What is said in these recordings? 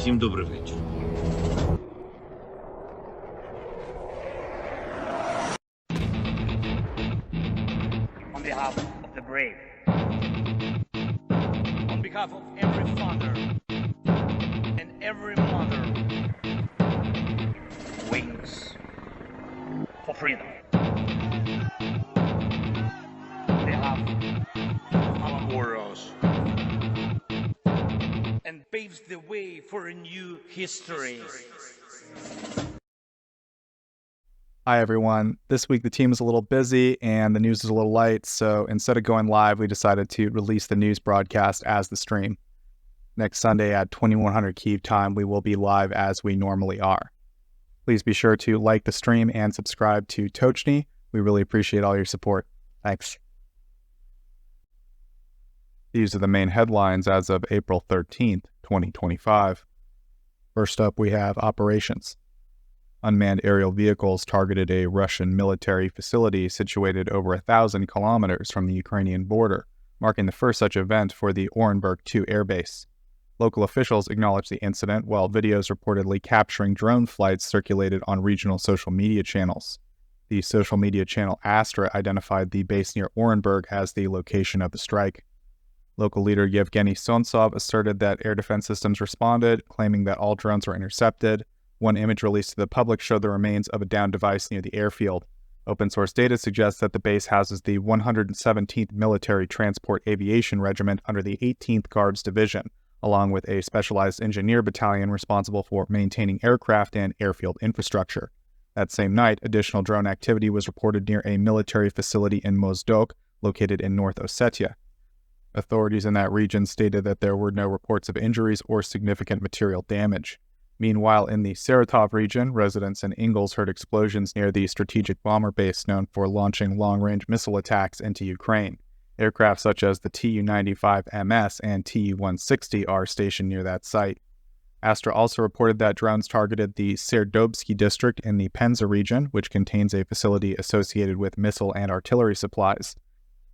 Всім добрий вечір. On behalf of the brave. On behalf of every father and every mother. Wings for freedom. On behalf of our warriors. And paves the way for a new history. Hi, everyone. This week, the team is a little busy and the news is a little light, so instead of going live, we decided to release the news broadcast as the stream. Next Sunday at 2100 Kyiv time, we will be live as we normally are. Please be sure to like the stream and subscribe to Tochny. We really appreciate all your support. Thanks. These are the main headlines as of April 13th, 2025. First up, we have operations. Unmanned aerial vehicles targeted a Russian military facility situated over 1,000 kilometers from the Ukrainian border, marking the first such event for the Orenburg II airbase. Local officials acknowledged the incident, while videos reportedly capturing drone flights circulated on regional social media channels. The social media channel Astra identified the base near Orenburg as the location of the strike. Local leader Yevgeny Sontsov asserted that air defense systems responded, claiming that all drones were intercepted. One image released to the public showed the remains of a downed device near the airfield. Open source data suggests that the base houses the 117th Military Transport Aviation Regiment under the 18th Guards Division, along with a specialized engineer battalion responsible for maintaining aircraft and airfield infrastructure. That same night, additional drone activity was reported near a military facility in Mozdok, located in North Ossetia. Authorities in that region stated that there were no reports of injuries or significant material damage. Meanwhile, in the Saratov region, residents in Ingles heard explosions near the strategic bomber base known for launching long-range missile attacks into Ukraine. Aircraft such as the Tu-95MS and Tu-160 are stationed near that site. Astra also reported that drones targeted the Serdobsky district in the Penza region, which contains a facility associated with missile and artillery supplies.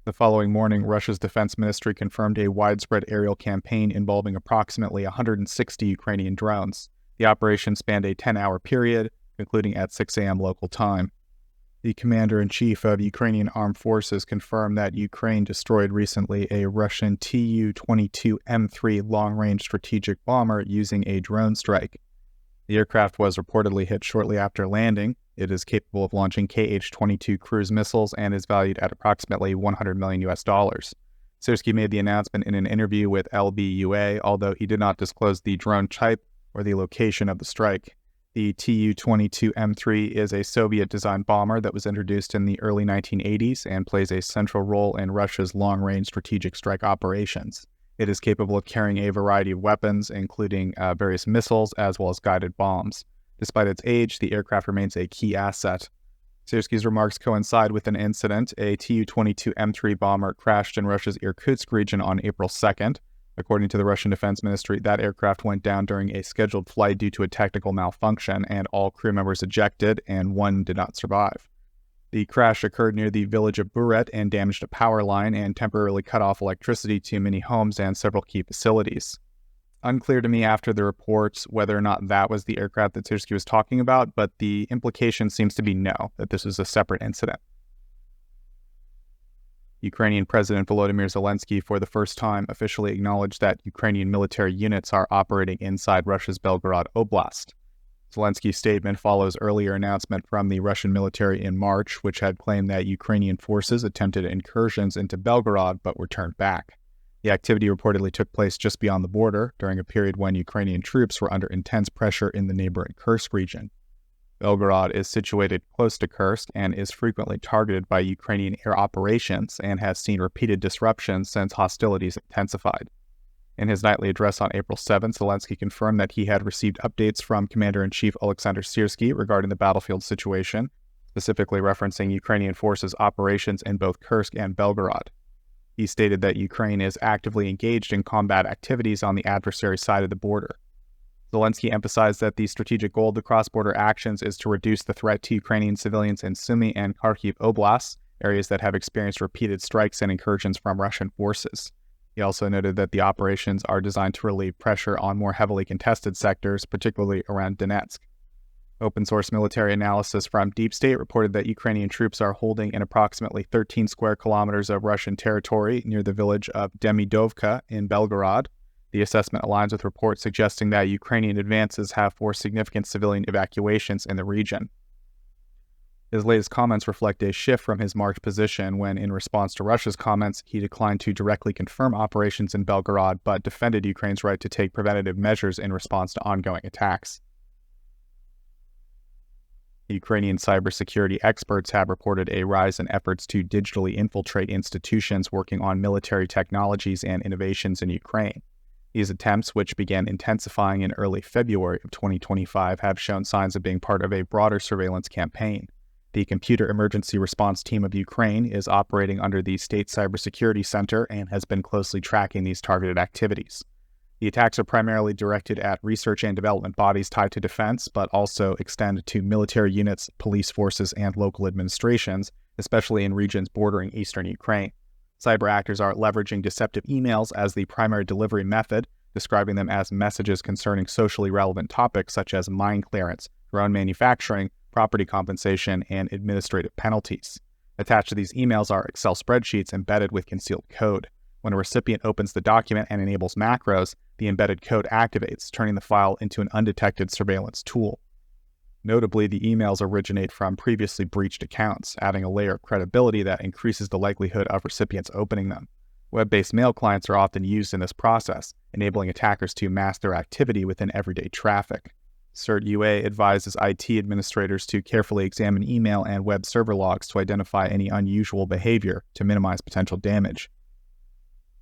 The following morning, Russia's defense ministry confirmed a widespread aerial campaign involving approximately 160 Ukrainian drones. The operation spanned a 10-hour period, concluding at 6 a.m. local time. The commander-in-chief of Ukrainian armed forces confirmed that Ukraine destroyed recently a Russian Tu-22M3 long-range strategic bomber using a drone strike. The aircraft was reportedly hit shortly after landing. It is capable of launching Kh-22 cruise missiles and is valued at approximately $100 million. Syrskyi made the announcement in an interview with LBUA, although he did not disclose the drone type or the location of the strike. The Tu-22M3 is a Soviet-designed bomber that was introduced in the early 1980s and plays a central role in Russia's long-range strategic strike operations. It is capable of carrying a variety of weapons, including various missiles as well as guided bombs. Despite its age, the aircraft remains a key asset. Syrskyi's remarks coincide with an incident. A Tu-22M3 bomber crashed in Russia's Irkutsk region on April 2nd. According to the Russian Defense Ministry, that aircraft went down during a scheduled flight due to a technical malfunction, and all crew members ejected, and one did not survive. The crash occurred near the village of Buret and damaged a power line and temporarily cut off electricity to many homes and several key facilities. Unclear to me after the reports whether or not that was the aircraft that Syrskyi was talking about, but the implication seems to be no, that this was a separate incident. Ukrainian President Volodymyr Zelensky, for the first time, officially acknowledged that Ukrainian military units are operating inside Russia's Belgorod Oblast. Zelensky's statement follows earlier announcement from the Russian military in March, which had claimed that Ukrainian forces attempted incursions into Belgorod but were turned back. The activity reportedly took place just beyond the border, during a period when Ukrainian troops were under intense pressure in the neighboring Kursk region. Belgorod is situated close to Kursk and is frequently targeted by Ukrainian air operations and has seen repeated disruptions since hostilities intensified. In his nightly address on April 7th, Zelensky confirmed that he had received updates from Commander-in-Chief Alexander Syrskyi regarding the battlefield situation, specifically referencing Ukrainian forces' operations in both Kursk and Belgorod. He stated that Ukraine is actively engaged in combat activities on the adversary side of the border. Zelensky emphasized that the strategic goal of the cross-border actions is to reduce the threat to Ukrainian civilians in Sumy and Kharkiv oblasts, areas that have experienced repeated strikes and incursions from Russian forces. He also noted that the operations are designed to relieve pressure on more heavily contested sectors, particularly around Donetsk. Open source military analysis from Deep State reported that Ukrainian troops are holding in approximately 13 square kilometers of Russian territory near the village of Demidovka in Belgorod. The assessment aligns with reports suggesting that Ukrainian advances have forced significant civilian evacuations in the region. His latest comments reflect a shift from his March position when, in response to Russia's comments, he declined to directly confirm operations in Belgorod but defended Ukraine's right to take preventative measures in response to ongoing attacks. Ukrainian cybersecurity experts have reported a rise in efforts to digitally infiltrate institutions working on military technologies and innovations in Ukraine. These attempts, which began intensifying in early February of 2025, have shown signs of being part of a broader surveillance campaign. The Computer Emergency Response Team of Ukraine is operating under the State Cybersecurity Center and has been closely tracking these targeted activities. The attacks are primarily directed at research and development bodies tied to defense, but also extend to military units, police forces, and local administrations, especially in regions bordering eastern Ukraine. Cyber actors are leveraging deceptive emails as the primary delivery method, describing them as messages concerning socially relevant topics such as mine clearance, drone manufacturing, property compensation, and administrative penalties. Attached to these emails are Excel spreadsheets embedded with concealed code. When a recipient opens the document and enables macros, the embedded code activates, turning the file into an undetected surveillance tool. Notably, the emails originate from previously breached accounts, adding a layer of credibility that increases the likelihood of recipients opening them. Web-based mail clients are often used in this process, enabling attackers to mask their activity within everyday traffic. CERT-UA advises IT administrators to carefully examine email and web server logs to identify any unusual behavior to minimize potential damage.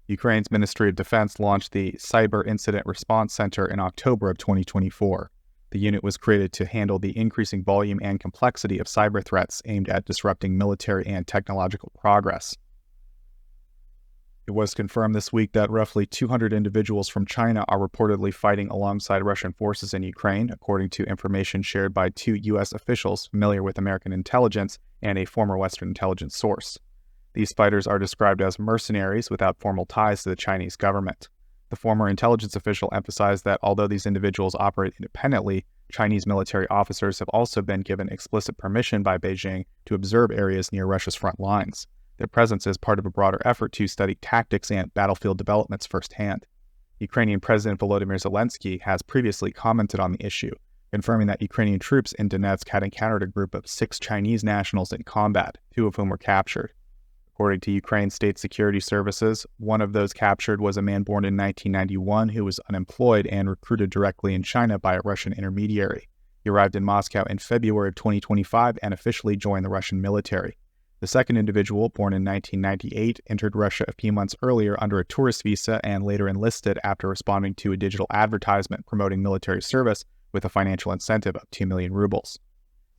Ukraine's Ministry of Defense launched the Cyber Incident Response Center in October of 2024. The unit was created to handle the increasing volume and complexity of cyber threats aimed at disrupting military and technological progress. It was confirmed this week that roughly 200 individuals from China are reportedly fighting alongside Russian forces in Ukraine, according to information shared by two U.S. officials familiar with American intelligence and a former Western intelligence source. These fighters are described as mercenaries without formal ties to the Chinese government. The former intelligence official emphasized that although these individuals operate independently, Chinese military officers have also been given explicit permission by Beijing to observe areas near Russia's front lines. Their presence is part of a broader effort to study tactics and battlefield developments firsthand. Ukrainian President Volodymyr Zelensky has previously commented on the issue, confirming that Ukrainian troops in Donetsk had encountered a group of 6 Chinese nationals in combat, 2 of whom were captured. According to Ukraine's state security services, one of those captured was a man born in 1991 who was unemployed and recruited directly in China by a Russian intermediary. He arrived in Moscow in February of 2025 and officially joined the Russian military. The second individual, born in 1998, entered Russia a few months earlier under a tourist visa and later enlisted after responding to a digital advertisement promoting military service with a financial incentive of 2 million rubles.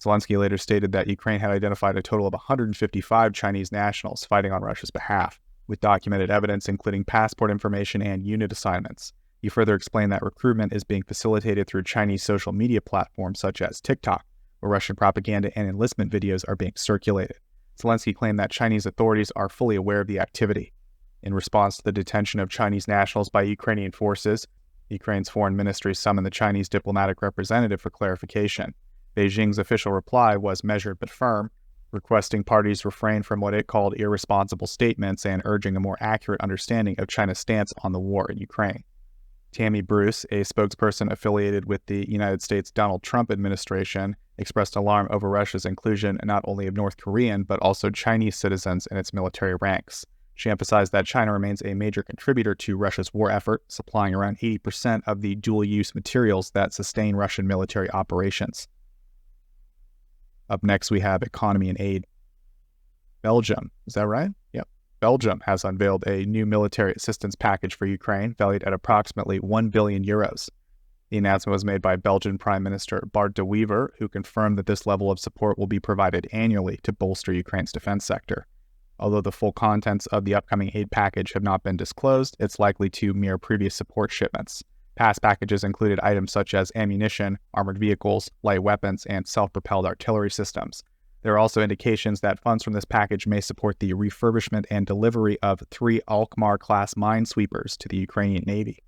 Zelensky later stated that Ukraine had identified a total of 155 Chinese nationals fighting on Russia's behalf, with documented evidence including passport information and unit assignments. He further explained that recruitment is being facilitated through Chinese social media platforms such as TikTok, where Russian propaganda and enlistment videos are being circulated. Zelensky claimed that Chinese authorities are fully aware of the activity. In response to the detention of Chinese nationals by Ukrainian forces, Ukraine's foreign ministry summoned the Chinese diplomatic representative for clarification. Beijing's official reply was measured but firm, requesting parties refrain from what it called irresponsible statements and urging a more accurate understanding of China's stance on the war in Ukraine. Tammy Bruce, a spokesperson affiliated with the United States Donald Trump administration, expressed alarm over Russia's inclusion not only of North Korean but also Chinese citizens in its military ranks. She emphasized that China remains a major contributor to Russia's war effort, supplying around 80% of the dual-use materials that sustain Russian military operations. Up next, we have economy and aid. Belgium, is that right? Yep. Belgium has unveiled a new military assistance package for Ukraine, valued at approximately 1 billion euros. The announcement was made by Belgian Prime Minister Bart de Wever, who confirmed that this level of support will be provided annually to bolster Ukraine's defense sector. Although the full contents of the upcoming aid package have not been disclosed, it's likely to mirror previous support shipments. Past packages included items such as ammunition, armored vehicles, light weapons, and self-propelled artillery systems. There are also indications that funds from this package may support the refurbishment and delivery of 3 Alkmaar-class minesweepers to the Ukrainian Navy.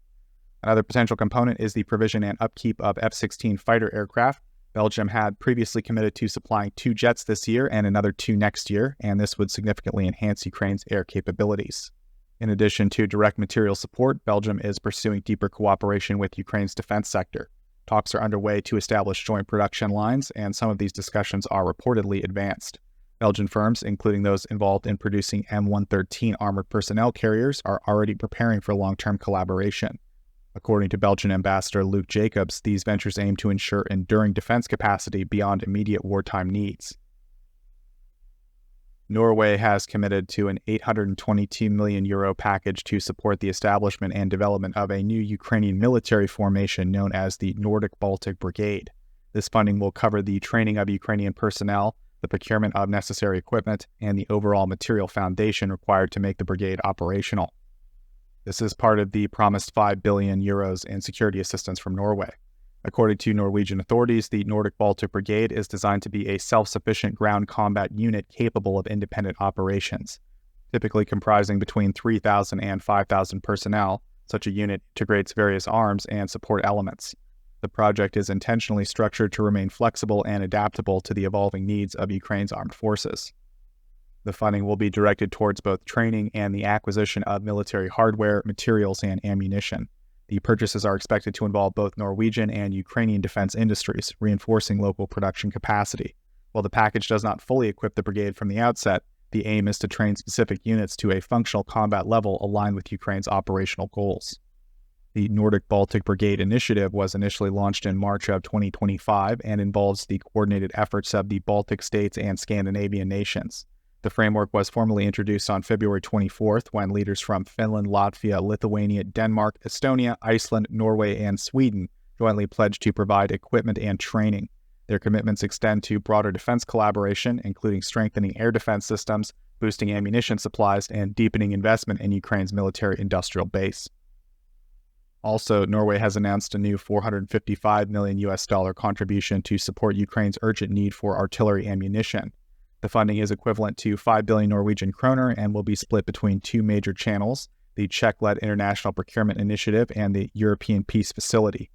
Another potential component is the provision and upkeep of F-16 fighter aircraft. Belgium had previously committed to supplying 2 jets this year and another 2 next year, and this would significantly enhance Ukraine's air capabilities. In addition to direct material support, Belgium is pursuing deeper cooperation with Ukraine's defense sector. Talks are underway to establish joint production lines, and some of these discussions are reportedly advanced. Belgian firms, including those involved in producing M113 armored personnel carriers, are already preparing for long-term collaboration. According to Belgian Ambassador Luc Jacobs, these ventures aim to ensure enduring defense capacity beyond immediate wartime needs. Norway has committed to an €822 million package to support the establishment and development of a new Ukrainian military formation known as the Nordic-Baltic Brigade. This funding will cover the training of Ukrainian personnel, the procurement of necessary equipment, and the overall material foundation required to make the brigade operational. This is part of the promised €5 billion in security assistance from Norway. According to Norwegian authorities, the Nordic-Baltic Brigade is designed to be a self-sufficient ground combat unit capable of independent operations. Typically comprising between 3,000 and 5,000 personnel, such a unit integrates various arms and support elements. The project is intentionally structured to remain flexible and adaptable to the evolving needs of Ukraine's armed forces. The funding will be directed towards both training and the acquisition of military hardware, materials, and ammunition. The purchases are expected to involve both Norwegian and Ukrainian defense industries, reinforcing local production capacity. While the package does not fully equip the brigade from the outset, the aim is to train specific units to a functional combat level aligned with Ukraine's operational goals. The Nordic-Baltic Brigade initiative was initially launched in March of 2025 and involves the coordinated efforts of the Baltic states and Scandinavian nations. The framework was formally introduced on February 24th when leaders from Finland, Latvia, Lithuania, Denmark, Estonia, Iceland, Norway, and Sweden jointly pledged to provide equipment and training. Their commitments extend to broader defense collaboration, including strengthening air defense systems, boosting ammunition supplies, and deepening investment in Ukraine's military-industrial base. Also, Norway has announced a new $455 million contribution to support Ukraine's urgent need for artillery ammunition. The funding is equivalent to 5 billion Norwegian kroner and will be split between 2 major channels, the Czech-led International Procurement Initiative and the European Peace Facility.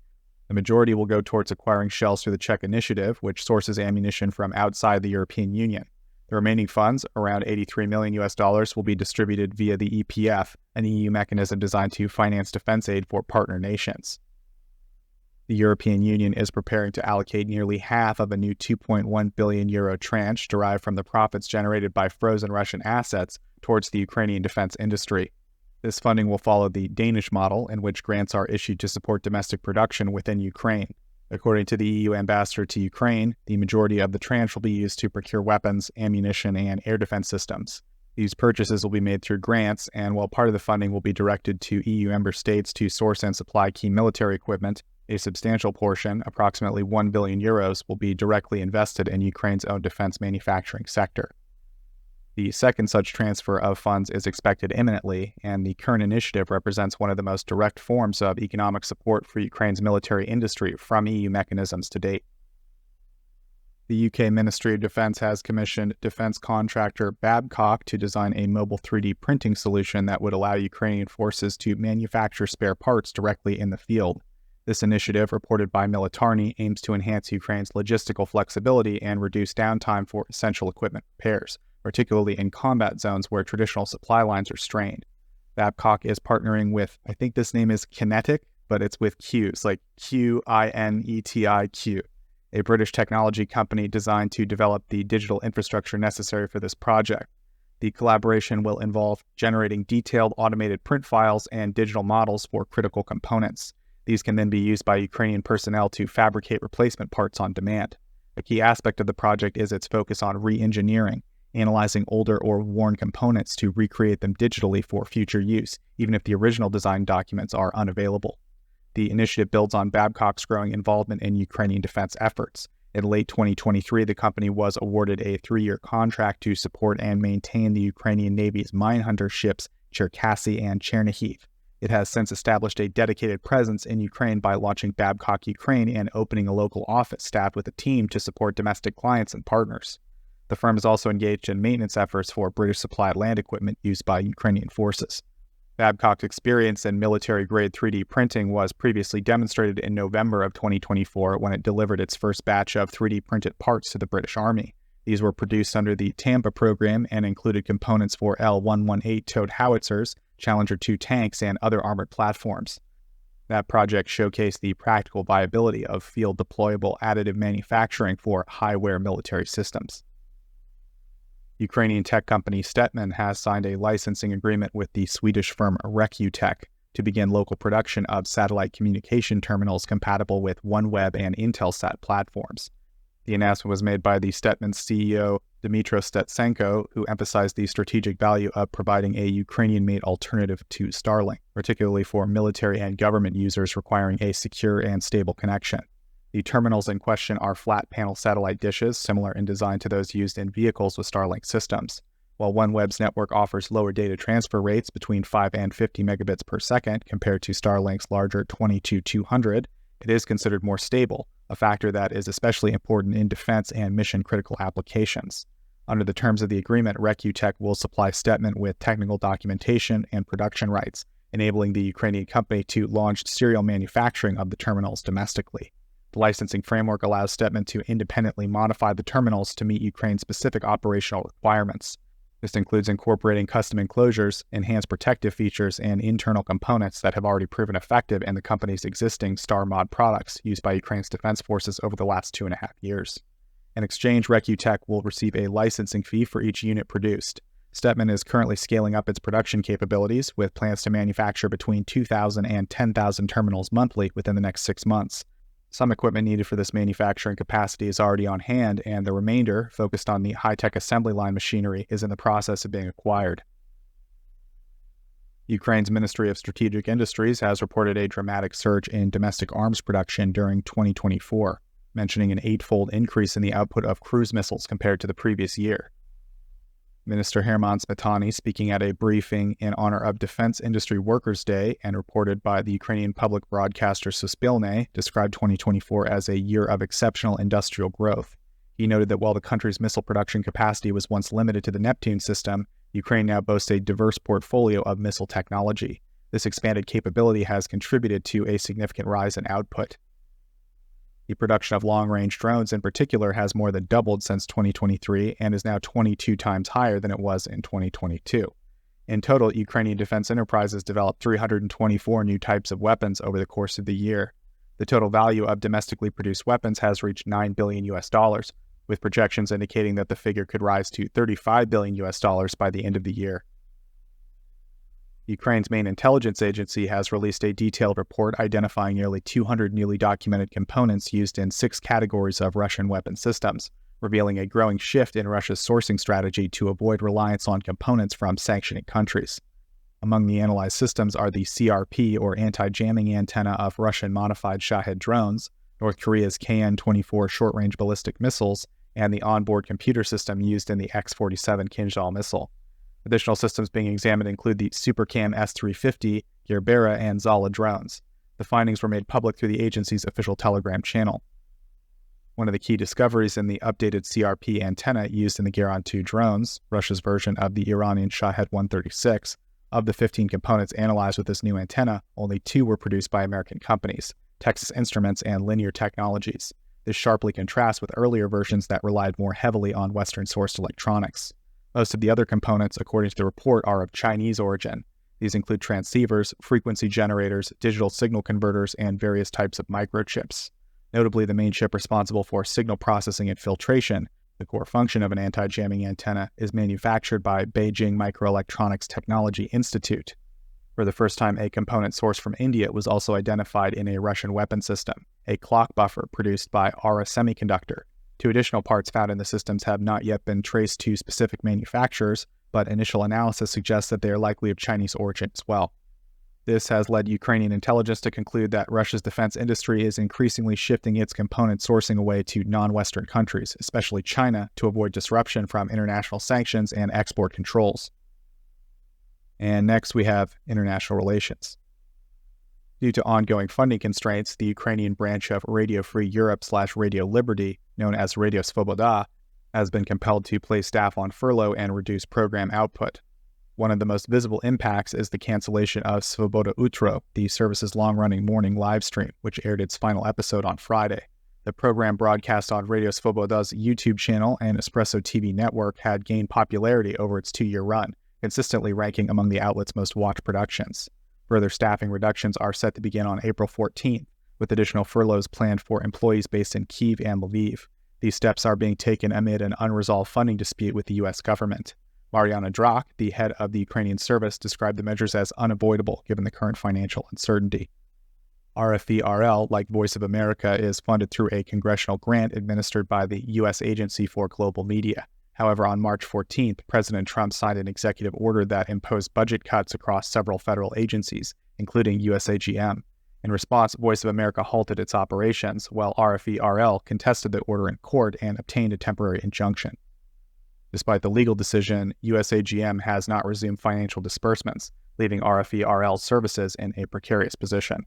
The majority will go towards acquiring shells through the Czech Initiative, which sources ammunition from outside the European Union. The remaining funds, around $83 million, will be distributed via the EPF, an EU mechanism designed to finance defense aid for partner nations. The European Union is preparing to allocate nearly half of a new €2.1 billion tranche derived from the profits generated by frozen Russian assets towards the Ukrainian defense industry. This funding will follow the Danish model, in which grants are issued to support domestic production within Ukraine. According to the EU ambassador to Ukraine, the majority of the tranche will be used to procure weapons, ammunition, and air defense systems. These purchases will be made through grants, and while part of the funding will be directed to EU member states to source and supply key military equipment, a substantial portion, approximately €1 billion, will be directly invested in Ukraine's own defense manufacturing sector. The second such transfer of funds is expected imminently, and the current initiative represents one of the most direct forms of economic support for Ukraine's military industry from EU mechanisms to date. The UK Ministry of Defence has commissioned defence contractor Babcock to design a mobile 3D printing solution that would allow Ukrainian forces to manufacture spare parts directly in the field. This initiative, reported by Militarny, aims to enhance Ukraine's logistical flexibility and reduce downtime for essential equipment repairs, particularly in combat zones where traditional supply lines are strained. Babcock is partnering with, I think this name is Kinetic, but it's with Q's, like Q-I-N-E-T-I-Q, a British technology company designed to develop the digital infrastructure necessary for this project. The collaboration will involve generating detailed automated print files and digital models for critical components. These can then be used by Ukrainian personnel to fabricate replacement parts on demand. A key aspect of the project is its focus on re-engineering, analyzing older or worn components to recreate them digitally for future use, even if the original design documents are unavailable. The initiative builds on Babcock's growing involvement in Ukrainian defense efforts. In late 2023, the company was awarded a 3-year contract to support and maintain the Ukrainian Navy's mine hunter ships Cherkasy and Chernihiv. It has since established a dedicated presence in Ukraine by launching Babcock Ukraine and opening a local office staffed with a team to support domestic clients and partners. The firm is also engaged in maintenance efforts for British-supplied land equipment used by Ukrainian forces. Babcock's experience in military-grade 3D printing was previously demonstrated in November of 2024 when it delivered its first batch of 3D printed parts to the British Army. These were produced under the Tampa program and included components for L-118 towed howitzers, Challenger 2 tanks, and other armored platforms. That project showcased the practical viability of field-deployable additive manufacturing for high-wear military systems. Ukrainian tech company Stetman has signed a licensing agreement with the Swedish firm Recutech to begin local production of satellite communication terminals compatible with OneWeb and Intelsat platforms. The announcement was made by the Stetman CEO Dmytro Stetsenko, who emphasized the strategic value of providing a Ukrainian-made alternative to Starlink, particularly for military and government users requiring a secure and stable connection. The terminals in question are flat-panel satellite dishes, similar in design to those used in vehicles with Starlink systems. While OneWeb's network offers lower data transfer rates between 5 and 50 megabits per second compared to Starlink's larger 20 to 200, it is considered more stable, a factor that is especially important in defense and mission-critical applications. Under the terms of the agreement, Recutech will supply Stetman with technical documentation and production rights, enabling the Ukrainian company to launch serial manufacturing of the terminals domestically. The licensing framework allows Stetman to independently modify the terminals to meet Ukraine's specific operational requirements. This includes incorporating custom enclosures, enhanced protective features, and internal components that have already proven effective in the company's existing StarMod products used by Ukraine's defense forces over the last 2.5 years. In exchange, Recutech will receive a licensing fee for each unit produced. Stetman is currently scaling up its production capabilities, with plans to manufacture between 2,000 and 10,000 terminals monthly within the next 6 months. Some equipment needed for this manufacturing capacity is already on hand, and the remainder, focused on the high-tech assembly line machinery, is in the process of being acquired. Ukraine's Ministry of Strategic Industries has reported a dramatic surge in domestic arms production during 2024, mentioning an 8-fold increase in the output of cruise missiles compared to the previous year. Minister Herman Smetany, speaking at a briefing in honor of Defense Industry Workers' Day and reported by the Ukrainian public broadcaster Suspilne, described 2024 as a year of exceptional industrial growth. He noted that while the country's missile production capacity was once limited to the Neptune system, Ukraine now boasts a diverse portfolio of missile technology. This expanded capability has contributed to a significant rise in output. The production of long-range drones in particular has more than doubled since 2023 and is now 22 times higher than it was in 2022. In total, Ukrainian defense enterprises developed 324 new types of weapons over the course of the year. The total value of domestically produced weapons has reached $9 billion, with projections indicating that the figure could rise to $35 billion by the end of the year. Ukraine's main intelligence agency has released a detailed report identifying nearly 200 newly documented components used in 6 categories of Russian weapon systems, revealing a growing shift in Russia's sourcing strategy to avoid reliance on components from sanctioning countries. Among the analyzed systems are the CRP, or anti-jamming antenna of Russian-modified Shahed drones, North Korea's KN-24 short-range ballistic missiles, and the onboard computer system used in the X-47 Kinzhal missile. Additional systems being examined include the SuperCam S-350, Gerbera, and Zala drones. The findings were made public through the agency's official Telegram channel. One of the key discoveries in the updated CRP antenna used in the Geran-2 drones, Russia's version of the Iranian Shahed-136, of the 15 components analyzed with this new antenna, only 2 were produced by American companies, Texas Instruments and Linear Technologies. This sharply contrasts with earlier versions that relied more heavily on Western-sourced electronics. Most of the other components, according to the report, are of Chinese origin. These include transceivers, frequency generators, digital signal converters, and various types of microchips. Notably, the main chip responsible for signal processing and filtration, the core function of an anti-jamming antenna, is manufactured by Beijing Microelectronics Technology Institute. For the first time, a component sourced from India was also identified in a Russian weapon system, a clock buffer produced by Aura Semiconductor. 2 additional parts found in the systems have not yet been traced to specific manufacturers, but initial analysis suggests that they are likely of Chinese origin as well. This has led Ukrainian intelligence to conclude that Russia's defense industry is increasingly shifting its component sourcing away to non-Western countries, especially China, to avoid disruption from international sanctions and export controls. And next we have international relations. Due to ongoing funding constraints, the Ukrainian branch of Radio Free Europe / Radio Liberty, known as Radio Svoboda, has been compelled to place staff on furlough and reduce program output. One of the most visible impacts is the cancellation of Svoboda Utro, the service's long-running morning live stream, which aired its final episode on Friday. The program, broadcast on Radio Svoboda's YouTube channel and Espresso TV network, had gained popularity over its 2-year run, consistently ranking among the outlet's most watched productions. Further staffing reductions are set to begin on April 14th, with additional furloughs planned for employees based in Kyiv and Lviv. These steps are being taken amid an unresolved funding dispute with the U.S. government. Mariana Drak, the head of the Ukrainian service, described the measures as unavoidable given the current financial uncertainty. RFE-RL, like Voice of America, is funded through a congressional grant administered by the U.S. Agency for Global Media. However, on March 14th, President Trump signed an executive order that imposed budget cuts across several federal agencies, including USAGM. In response, Voice of America halted its operations, while RFE-RL contested the order in court and obtained a temporary injunction. Despite the legal decision, USAGM has not resumed financial disbursements, leaving RFE-RL's services in a precarious position.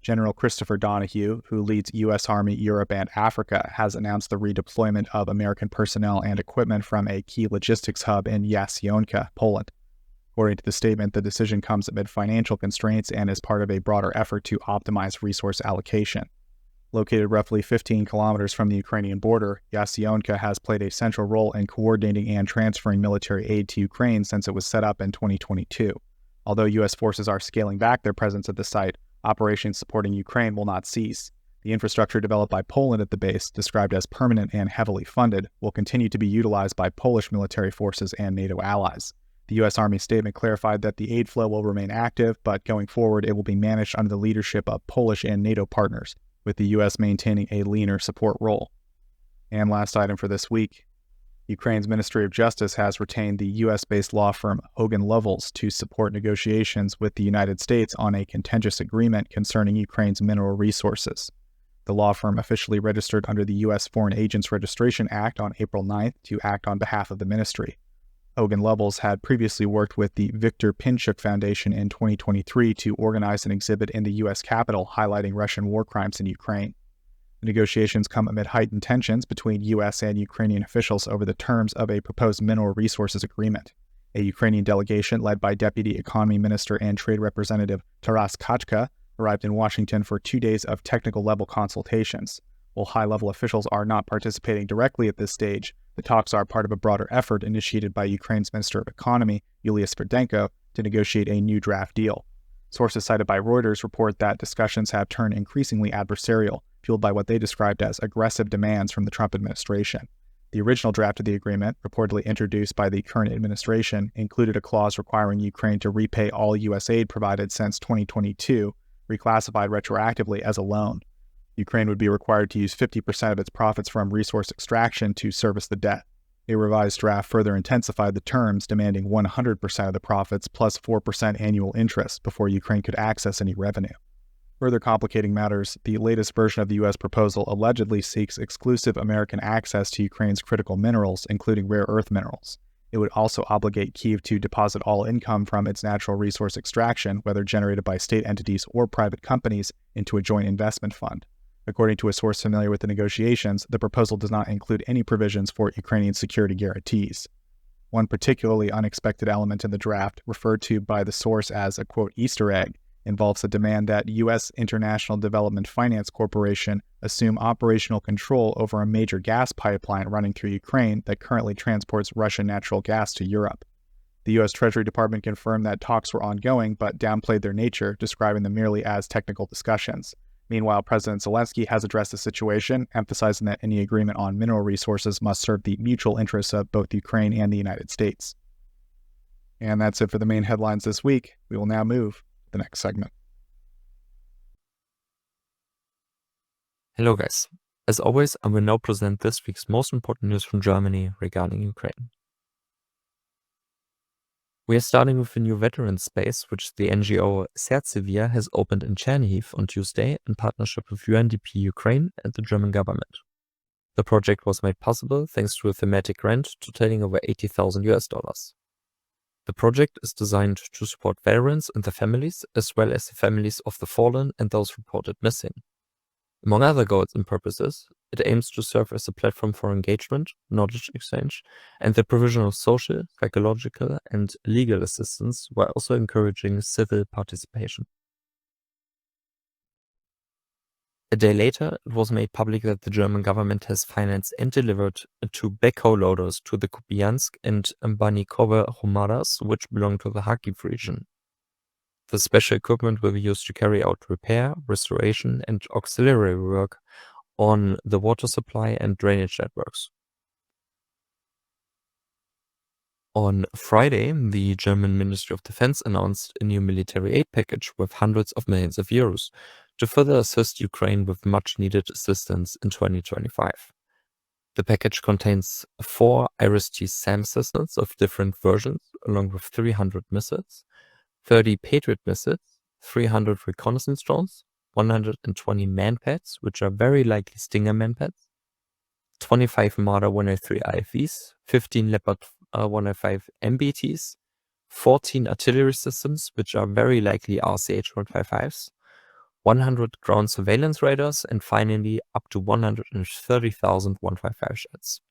General Christopher Donahue, who leads U.S. Army Europe and Africa, has announced the redeployment of American personnel and equipment from a key logistics hub in Jasionka, Poland. According to the statement, the decision comes amid financial constraints and is part of a broader effort to optimize resource allocation. Located roughly 15 kilometers from the Ukrainian border, Jasionka has played a central role in coordinating and transferring military aid to Ukraine since it was set up in 2022. Although U.S. forces are scaling back their presence at the site, operations supporting Ukraine will not cease. The infrastructure developed by Poland at the base, described as permanent and heavily funded, will continue to be utilized by Polish military forces and NATO allies. The U.S. Army statement clarified that the aid flow will remain active, but going forward it will be managed under the leadership of Polish and NATO partners, with the U.S. maintaining a leaner support role. And last item for this week, Ukraine's Ministry of Justice has retained the U.S.-based law firm Hogan Lovells to support negotiations with the United States on a contentious agreement concerning Ukraine's mineral resources. The law firm officially registered under the U.S. Foreign Agents Registration Act on April 9th to act on behalf of the ministry. Hogan Lovells had previously worked with the Viktor Pinchuk Foundation in 2023 to organize an exhibit in the U.S. Capitol highlighting Russian war crimes in Ukraine. The negotiations come amid heightened tensions between U.S. and Ukrainian officials over the terms of a proposed mineral resources agreement. A Ukrainian delegation led by Deputy Economy Minister and Trade Representative Taras Kachka arrived in Washington for 2 days of technical-level consultations. While high-level officials are not participating directly at this stage, the talks are part of a broader effort initiated by Ukraine's Minister of Economy, Yulia Sverdenko, to negotiate a new draft deal. Sources cited by Reuters report that discussions have turned increasingly adversarial, fueled by what they described as aggressive demands from the Trump administration. The original draft of the agreement, reportedly introduced by the current administration, included a clause requiring Ukraine to repay all U.S. aid provided since 2022, reclassified retroactively as a loan. Ukraine would be required to use 50% of its profits from resource extraction to service the debt. A revised draft further intensified the terms, demanding 100% of the profits plus 4% annual interest before Ukraine could access any revenue. Further complicating matters, the latest version of the U.S. proposal allegedly seeks exclusive American access to Ukraine's critical minerals, including rare earth minerals. It would also obligate Kyiv to deposit all income from its natural resource extraction, whether generated by state entities or private companies, into a joint investment fund. According to a source familiar with the negotiations, the proposal does not include any provisions for Ukrainian security guarantees. One particularly unexpected element in the draft, referred to by the source as a, quote, Easter egg, involves a demand that U.S. International Development Finance Corporation assume operational control over a major gas pipeline running through Ukraine that currently transports Russian natural gas to Europe. The U.S. Treasury Department confirmed that talks were ongoing but downplayed their nature, describing them merely as technical discussions. Meanwhile, President Zelensky has addressed the situation, emphasizing that any agreement on mineral resources must serve the mutual interests of both Ukraine and the United States. And that's it for the main headlines this week. We will now move to the next segment. Hello guys. As always, I will now present this week's most important news from Germany regarding Ukraine. We are starting with a new veterans space, which the NGO Serzivir has opened in Chernihiv on Tuesday in partnership with UNDP Ukraine and the German government. The project was made possible thanks to a thematic grant totaling over $80,000. The project is designed to support veterans and their families, as well as the families of the fallen and those reported missing. Among other goals and purposes, It aims to serve as a platform for engagement, knowledge exchange, and the provision of social, psychological, and legal assistance, while also encouraging civil participation. A day later, it was made public that the German government has financed and delivered 2 backhoe loaders to the Kupiansk and Banikowe Hromadas, which belong to the Kharkiv region. The special equipment will be used to carry out repair, restoration, and auxiliary work on the water supply and drainage networks. On Friday, the German Ministry of Defense announced a new military aid package with hundreds of millions of euros to further assist Ukraine with much-needed assistance in 2025. The package contains 4 IRIS-T SAM systems of different versions, along with 300 missiles, 30 Patriot missiles, 300 reconnaissance drones, 120 manpads, which are very likely Stinger manpads, 25 Marder 103 IFVs, 15 Leopard 105 MBTs, 14 artillery systems, which are very likely RCH 155s, 100 ground surveillance radars, and finally up to 130,000 155 shots.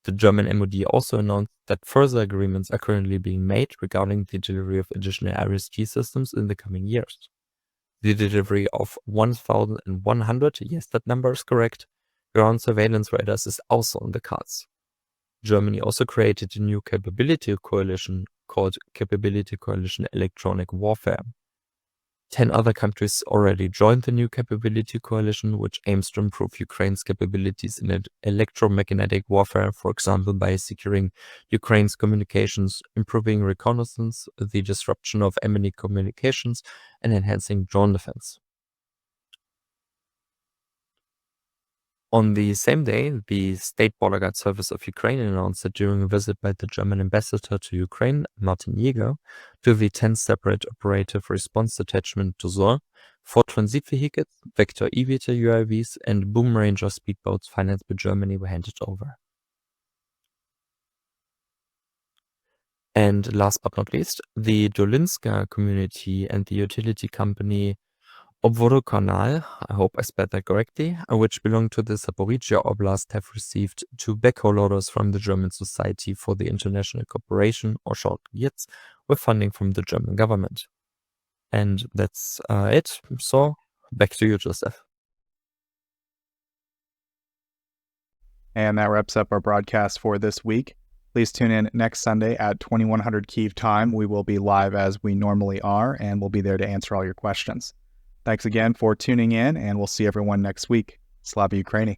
The German MOD also announced that further agreements are currently being made regarding the delivery of additional IRIS-T systems in the coming years. The delivery of 1,100, yes, that number is correct, ground surveillance radars is also on the cards. Germany also created a new capability coalition called Capability Coalition Electronic Warfare. 10 other countries already joined the new capability coalition, which aims to improve Ukraine's capabilities in electromagnetic warfare, for example, by securing Ukraine's communications, improving reconnaissance, the disruption of enemy communications, and enhancing drone defense. On the same day, the State Border Guard Service of Ukraine announced that during a visit by the German ambassador to Ukraine, Martin Jäger, to the 10 separate operative response detachment Dozor, 4 transit vehicles, Vector Evita UAVs, and Boom Ranger speedboats financed by Germany were handed over. And last but not least, the Dolinska community and the utility company Obvodokanal, I hope I spelled that correctly, which belong to the Zaporizhia Oblast, have received 2 backhoe loaders from the German Society for the International Cooperation, or short GITS, with funding from the German government. And that's it. So, back to you, Joseph. And that wraps up our broadcast for this week. Please tune in next Sunday at 2100 Kyiv time. We will be live as we normally are, and we'll be there to answer all your questions. Thanks again for tuning in, and we'll see everyone next week. Slava Ukraini.